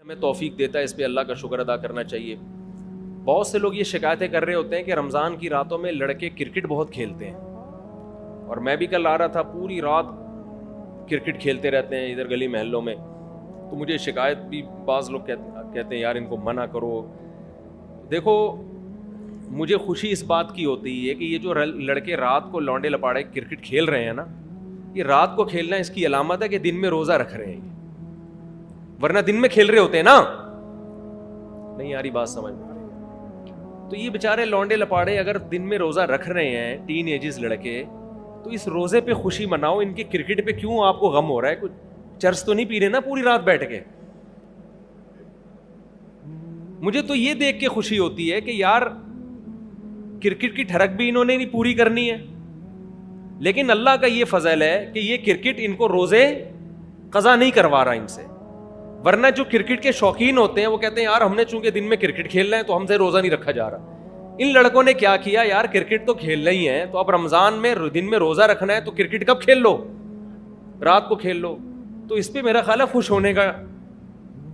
ہمیں توفیق دیتا ہے، اس پہ اللہ کا شکر ادا کرنا چاہیے. بہت سے لوگ یہ شکایتیں کر رہے ہوتے ہیں کہ رمضان کی راتوں میں لڑکے کرکٹ بہت کھیلتے ہیں، اور میں بھی کل آ رہا تھا، پوری رات کرکٹ کھیلتے رہتے ہیں ادھر گلی محلوں میں. تو مجھے شکایت بھی بعض لوگ کہتے ہیں یار ان کو منع کرو. دیکھو مجھے خوشی اس بات کی ہوتی ہے کہ یہ جو لڑکے رات کو لونڈے لپاڑے کرکٹ کھیل رہے ہیں نا، یہ رات کو کھیلنا اس کی علامت ہے کہ دن میں روزہ رکھ رہے ہیں، ورنہ دن میں کھیل رہے ہوتے ہیں نا. نہیں یاری بات سمجھ میں. تو یہ بیچارے لونڈے لپاڑے اگر دن میں روزہ رکھ رہے ہیں، ٹین ایجز لڑکے، تو اس روزے پہ خوشی مناؤ. ان کے کرکٹ پہ کیوں آپ کو غم ہو رہا ہے؟ کچھ چرس تو نہیں پی رہے نا پوری رات بیٹھ کے. مجھے تو یہ دیکھ کے خوشی ہوتی ہے کہ یار کرکٹ کی ٹھڑک بھی انہوں نے نہیں پوری کرنی ہے، لیکن اللہ کا یہ فضل ہے کہ یہ کرکٹ ان کو روزے قضا نہیں کروا رہا ان سے. ورنہ جو کرکٹ کے شوقین ہوتے ہیں وہ کہتے ہیں یار ہم نے چونکہ دن میں کرکٹ کھیلنا ہے تو ہم سے روزہ نہیں رکھا جا رہا. ان لڑکوں نے کیا کیا یار، کرکٹ تو کھیلنا ہی ہے تو اب رمضان میں دن میں روزہ رکھنا ہے تو کرکٹ کب کھیل لو؟ رات کو کھیل لو. تو اس پہ میرا خیال ہے خوش ہونے کا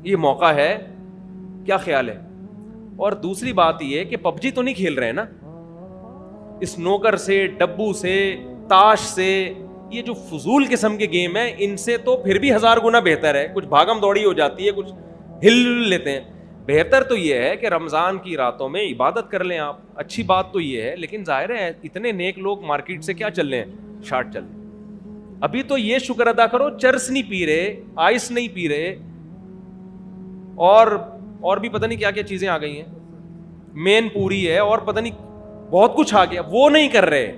یہ موقع ہے. کیا خیال ہے؟ اور دوسری بات یہ کہ پب جی تو نہیں کھیل رہے نا، اسنوکر سے، ڈبو سے، تاش سے، یہ جو فضول قسم کے گیم ہیں ان سے تو پھر بھی 1000 گنا بہتر ہے. کچھ بھاگم دوڑی ہو جاتی ہے، کچھ ہل لیتے ہیں. بہتر تو یہ ہے کہ رمضان کی راتوں میں عبادت کر لیں آپ. اچھی بات تو یہ ہے، لیکن ظاہر ہے اتنے نیک لوگ مارکیٹ سے کیا چل رہے ہیں؟ شارٹ چل رہے ہیں. ابھی تو یہ شکر ادا کرو چرس نہیں پی رہے، آئس نہیں پی رہے، اور بھی پتہ نہیں کیا کیا چیزیں آ گئی ہیں، مین پوری ہے اور پتہ نہیں بہت کچھ آ گیا، وہ نہیں کر رہے.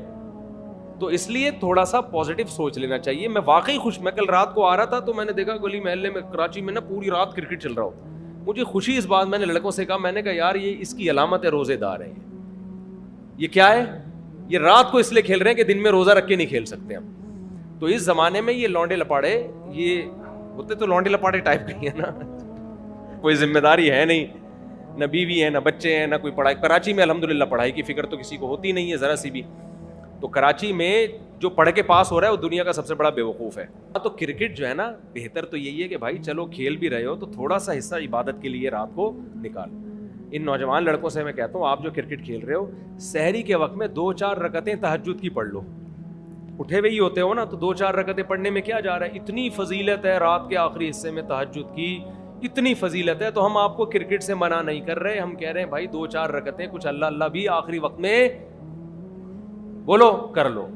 تو اس لیے تھوڑا سا پازیٹیو سوچ لینا چاہیے. میں واقعی خوش، میں کل رات کو آ رہا تھا تو میں نے دیکھا گلی محلے میں کراچی میں نا پوری رات کرکٹ چل رہا ہو. مجھے خوشی اس بات، میں نے لڑکوں سے کہا، میں نے کہا یار یہ اس کی علامت ہے روزے دار ہے. یہ کیا ہے؟ یہ رات کو اس لیے کھیل رہے ہیں کہ دن میں روزہ رکھ کے نہیں کھیل سکتے ہم. تو اس زمانے میں یہ لونڈے لپاڑے، یہ ہوتے تو لونڈے لپاڑے ٹائپ کے ہیں نا، کوئی ذمہ داری ہے نہیں، نہ بیوی ہے، نہ بچے ہیں، نہ کوئی پڑھائی. کراچی میں الحمدللہ پڑھائی کی فکر تو کسی کو ہوتی نہیں ہے ذرا سی بھی. تو کراچی میں جو پڑھ کے پاس ہو رہا ہے وہ دنیا کا سب سے بڑا بیوقوف ہے. تو کرکٹ جو ہے نا، بہتر تو یہی ہے کہ بھائی چلو کھیل بھی رہے ہو تو تھوڑا سا حصہ عبادت کے لیے رات کو نکالو. ان نوجوان لڑکوں سے میں کہتا ہوں آپ جو کرکٹ کھیل رہے ہو، سحری کے وقت میں 2-4 رکعتیں تہجد کی پڑھ لو. اٹھے ہوئے ہی ہوتے ہو نا، تو 2-4 رکعتیں پڑھنے میں کیا جا رہا ہے؟ اتنی فضیلت ہے رات کے آخری حصے میں تہجد کی، اتنی فضیلت ہے. تو ہم آپ کو کرکٹ سے منع نہیں کر رہے، ہم کہہ رہے ہیں بھائی 2-4 رکعتیں کچھ اللہ اللہ بھی آخری وقت میں بولو کر لو.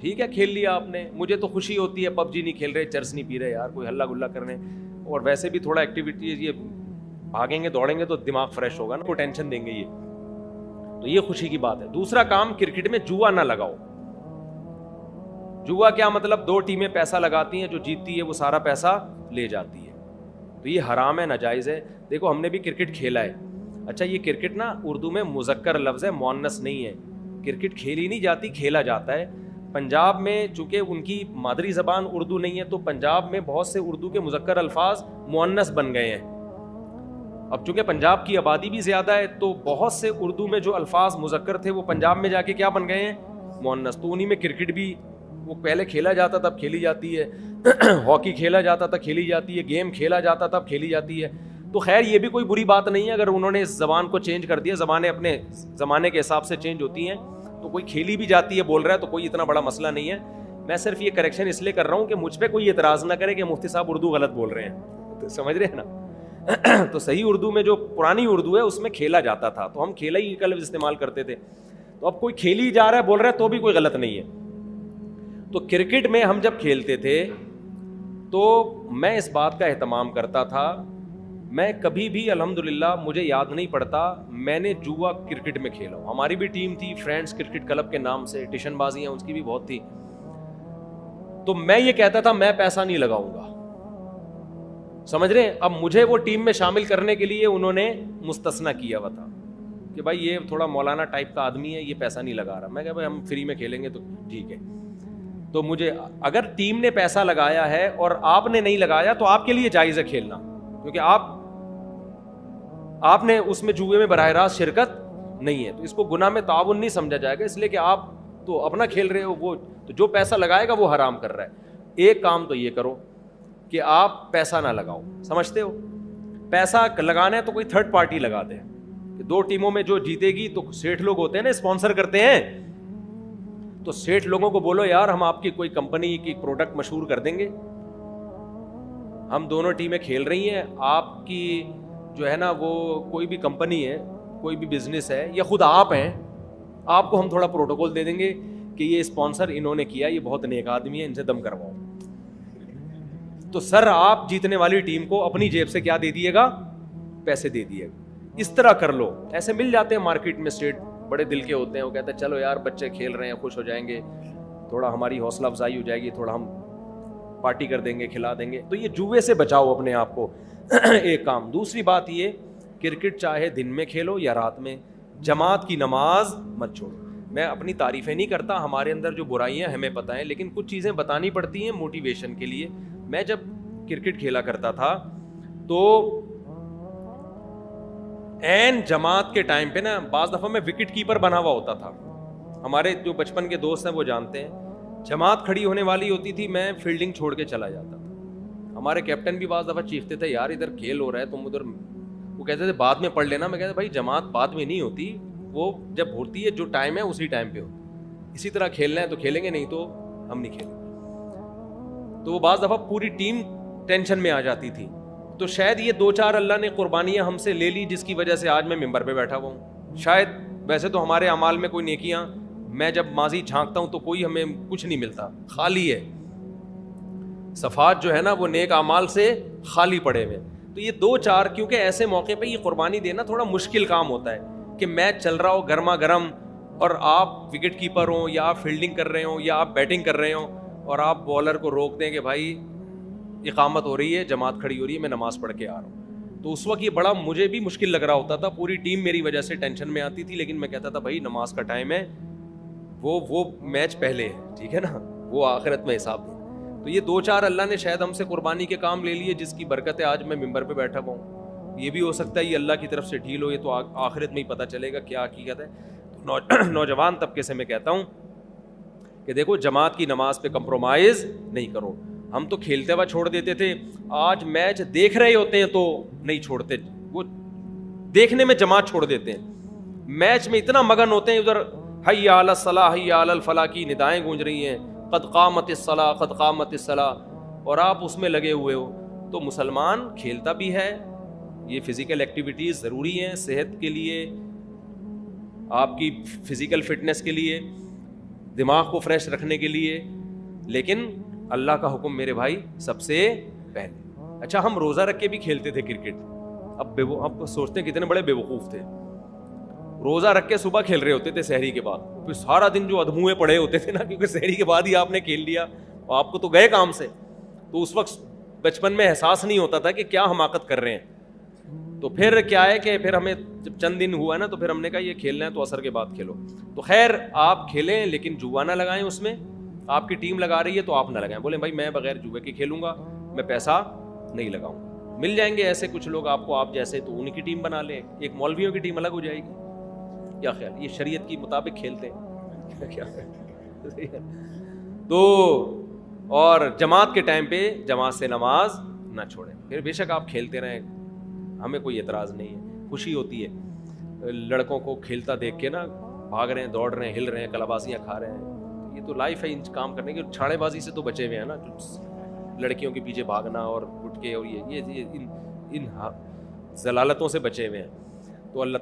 ٹھیک ہے کھیل لیا آپ نے. مجھے تو خوشی ہوتی ہے پب جی نہیں کھیل رہے، چرس نہیں پی رہے یار، کوئی ہلا گلا کرنے، اور ویسے بھی تھوڑا ایکٹیویٹی، یہ بھاگیں گے دوڑیں گے تو دماغ فریش ہوگا نا، کوئی ٹینشن دیں گے یہ. تو یہ خوشی کی بات ہے. دوسرا کام، کرکٹ میں جوا نہ لگاؤ. جوا کیا مطلب؟ 2 ٹیمیں پیسہ لگاتی ہیں، جو جیتتی ہے وہ سارا پیسہ لے جاتی ہے. تو یہ حرام ہے، ناجائز ہے. دیکھو ہم نے بھی کرکٹ کھیلا ہے. اچھا یہ کرکٹ نا اردو میں مذکر لفظ ہے، مؤنث نہیں ہے. کرکٹ کھیلی نہیں جاتی، کھیلا جاتا ہے. پنجاب میں چونکہ ان کی مادری زبان اردو نہیں ہے تو پنجاب میں بہت سے اردو کے مذکر الفاظ مؤنث بن گئے ہیں. اب چونکہ پنجاب کی آبادی بھی زیادہ ہے تو بہت سے اردو میں جو الفاظ مذکر تھے وہ پنجاب میں جا کے کیا بن گئے ہیں؟ مؤنث. تو انہی میں کرکٹ بھی وہ پہلے کھیلا جاتا تھا، اب کھیلی جاتی ہے. ہاکی کھیلا جاتا تھا، کھیلی جاتی ہے. گیم کھیلا جاتا تھا، اب کھیلی جاتی ہے. تو خیر یہ بھی کوئی بری بات نہیں ہے اگر انہوں نے اس زبان کو چینج کر دیا. زبانیں اپنے زمانے کے حساب سے چینج ہوتی ہیں، تو کوئی کھیلی بھی جاتی ہے بول رہا ہے تو کوئی اتنا بڑا مسئلہ نہیں ہے. میں صرف یہ کریکشن اس لیے کر رہا ہوں کہ مجھ پہ کوئی اعتراض نہ کرے کہ مفتی صاحب اردو غلط بول رہے ہیں. تو سمجھ رہے ہیں نا؟ تو صحیح اردو میں جو پرانی اردو ہے اس میں کھیلا جاتا تھا، تو ہم کھیلا ہی کا لفظ استعمال کرتے تھے. تو اب کوئی کھیلی جا رہا ہے بول رہا ہے تو بھی کوئی غلط نہیں ہے. تو کرکٹ میں ہم جب کھیلتے تھے تو میں اس بات کا اہتمام کرتا تھا. میں کبھی بھی الحمدللہ مجھے یاد نہیں پڑتا میں نے جوا کرکٹ میں کھیلا ہوں. ہماری بھی ٹیم تھی فرینڈس کرکٹ کلب کے نام سے، ٹیشن بازیاں اس کی بھی بہت تھی. تو میں یہ کہتا تھا میں پیسہ نہیں لگاؤں گا. سمجھ رہے ہیں؟ اب مجھے وہ ٹیم میں شامل کرنے کے لیے انہوں نے مستثنی کیا ہوا تھا کہ بھائی یہ تھوڑا مولانا ٹائپ کا آدمی ہے، یہ پیسہ نہیں لگا رہا. میں کہا بھائی ہم فری میں کھیلیں گے تو ٹھیک ہے. تو مجھے اگر ٹیم نے پیسہ لگایا ہے اور آپ نے نہیں لگایا تو آپ کے لیے جائز ہے کھیلنا، کیونکہ آپ نے اس میں جوئے میں براہ راست شرکت نہیں ہے. تو اس کو گناہ میں تعاون نہیں سمجھا جائے گا، اس لیے کہ آپ تو اپنا کھیل رہے ہو، وہ تو جو پیسہ لگائے گا وہ حرام کر رہا ہے. ایک کام تو یہ کرو کہ آپ پیسہ نہ لگاؤ. سمجھتے ہو؟ پیسہ لگانا ہے تو کوئی تھرڈ پارٹی لگا دے. دو ٹیموں میں جو جیتے گی تو سیٹھ لوگ ہوتے ہیں نا, اسپانسر کرتے ہیں, تو سیٹھ لوگوں کو بولو یار ہم آپ کی کوئی کمپنی کی پروڈکٹ مشہور کر دیں گے, ہم دونوں ٹیمیں کھیل رہی ہیں, آپ کی جو ہے نا وہ کوئی بھی کمپنی ہے, کوئی بھی بزنس ہے, یا خود آپ ہیں, آپ کو ہم تھوڑا پروٹوکول دے دیں گے کہ یہ اسپانسر انہوں نے کیا, یہ بہت نیک آدمی ہے, ان سے دم کرواؤ. تو سر آپ جیتنے والی ٹیم کو اپنی جیب سے کیا دے دیے گا, پیسے دے دیے گا. اس طرح کر لو. ایسے مل جاتے ہیں مارکیٹ میں اسٹیٹ, بڑے دل کے ہوتے ہیں, وہ کہتے ہیں چلو یار بچے کھیل رہے ہیں, خوش ہو جائیں گے, تھوڑا ہماری حوصلہ افزائی ہو جائے گی, تھوڑا ہم پارٹی کر دیں گے, کھلا دیں گے. تو یہ جوئے سے بچاؤ اپنے آپ کو, ایک کام. دوسری بات یہ, کرکٹ چاہے دن میں کھیلو یا رات میں, جماعت کی نماز مت چھوڑو. میں اپنی تعریفیں نہیں کرتا, ہمارے اندر جو برائیاں ہمیں پتہ ہیں, لیکن کچھ چیزیں بتانی پڑتی ہیں موٹیویشن کے لیے. میں جب کرکٹ کھیلا کرتا تھا تو این جماعت کے ٹائم پہ نا بعض دفعہ میں وکٹ کیپر بنا ہوا ہوتا تھا. ہمارے جو بچپن کے دوست ہیں وہ جانتے ہیں, جماعت کھڑی ہونے والی ہوتی تھی, میں فیلڈنگ چھوڑ کے چلا جاتا تھا. ہمارے کیپٹن بھی بعض دفعہ چیختے تھے یار ادھر کھیل ہو رہا ہے تم ادھر, وہ کہتے تھے بعد میں پڑھ لینا. میں کہتا بھائی جماعت بعد میں نہیں ہوتی, وہ جب ہوتی ہے جو ٹائم ہے اسی ٹائم پہ ہوتی. اسی طرح کھیلنا ہے تو کھیلیں گے, نہیں تو ہم نہیں کھیلیں گے. تو وہ بعض دفعہ پوری ٹیم ٹینشن میں آ جاتی تھی. تو شاید یہ 2-4 اللہ نے قربانیاں ہم سے لے لی جس کی وجہ سے آج میں ممبر پہ بیٹھا ہوا ہوں. شاید ویسے تو ہمارے اعمال میں کوئی نیکیاں, میں جب ماضی جھانکتا ہوں تو کوئی ہمیں کچھ نہیں ملتا, خالی ہے. صفات جو ہے نا وہ نیک اعمال سے خالی پڑے ہوئے. تو یہ 2-4 کیونکہ ایسے موقع پہ یہ قربانی دینا تھوڑا مشکل کام ہوتا ہے کہ میچ چل رہا ہو گرما گرم اور آپ وکٹ کیپر ہوں یا آپ فیلڈنگ کر رہے ہوں یا آپ بیٹنگ کر رہے ہوں اور آپ بالر کو روک دیں کہ بھائی اقامت ہو رہی ہے, جماعت کھڑی ہو رہی ہے, میں نماز پڑھ کے آ رہا ہوں. تو اس وقت یہ بڑا مجھے بھی مشکل لگ رہا ہوتا تھا, پوری ٹیم میری وجہ سے ٹینشن میں آتی تھی, لیکن میں کہتا تھا بھائی نماز کا ٹائم ہے, وہ میچ پہلے ہے, ٹھیک ہے نا, وہ آخرت میں حساب دیں. تو یہ 2-4 اللہ نے شاید ہم سے قربانی کے کام لے لیے جس کی برکت ہے آج میں ممبر پہ بیٹھا ہوا ہوں. یہ بھی ہو سکتا ہے یہ اللہ کی طرف سے ڈھیل ہو, یہ تو آخرت میں ہی پتہ چلے گا کیا حقیقت ہے. تو نوجوان طبقے سے میں کہتا ہوں کہ دیکھو جماعت کی نماز پہ کمپرومائز نہیں کرو. ہم تو کھیلتے ہوا چھوڑ دیتے تھے, آج میچ دیکھ رہے ہوتے ہیں تو نہیں چھوڑتے, وہ دیکھنے میں جماعت چھوڑ دیتے ہیں, میچ میں اتنا مگن ہوتے ہیں, ادھر حی علی الصلاح حی علی الفلاح کی ندائیں گونج رہی ہیں, قد قامت الصلاح قد قامت الصلاح, اور آپ اس میں لگے ہوئے ہو. تو مسلمان کھیلتا بھی ہے, یہ فزیکل ایکٹیویٹیز ضروری ہیں صحت کے لیے, آپ کی فزیکل فٹنس کے لیے, دماغ کو فریش رکھنے کے لیے, لیکن اللہ کا حکم میرے بھائی سب سے پہلے. اچھا ہم روزہ رکھ کے بھی کھیلتے تھے کرکٹ, اب سوچتے ہیں کتنے بڑے بے وقوف تھے. روزہ رکھ کے صبح کھیل رہے ہوتے تھے سحری کے بعد, پھر سارا دن جو ادھموئے پڑے ہوتے تھے نا, کیونکہ سحری کے بعد ہی آپ نے کھیل لیا, آپ کو تو گئے کام سے, تو اس وقت بچپن میں احساس نہیں ہوتا تھا کہ کیا حماقت کر رہے ہیں. تو پھر کیا ہے کہ پھر ہمیں جب چند دن ہوا نا تو پھر ہم نے کہا یہ کھیلنا ہے تو عصر کے بعد کھیلو. تو خیر آپ کھیلیں لیکن جوا نہ لگائیں, اس میں آپ کی ٹیم لگا رہی ہے تو آپ نہ لگائیں, بولیں بھائی میں بغیر جوئے کے کھیلوں گا, میں پیسہ نہیں لگاؤں گا. مل جائیں گے ایسے کچھ لوگ آپ کو, آپ جیسے, تو ان کی ٹیم بنا لیں, ایک مولویوں کی ٹیم الگ ہو جائے گی. کیا خیال, یہ شریعت کی مطابق کھیلتے ہیں کیا تو. اور جماعت کے ٹائم پہ جماعت سے نماز نہ چھوڑیں. پھر بے شک آپ کھیلتے رہیں, ہمیں کوئی اعتراض نہیں ہے, خوشی ہوتی ہے لڑکوں کو کھیلتا دیکھ کے نا, بھاگ رہے ہیں, دوڑ رہے ہیں, ہل رہے ہیں, کلابازیاں کھا رہے ہیں. یہ تو لائف ہے ان کام کرنے کی. چھاڑے بازی سے تو بچے ہوئے ہیں نا, لڑکیوں کے پیچھے بھاگنا اور اٹھ کے, اور یہ ان ضلالتوں سے بچے ہوئے ہیں. تو اللہ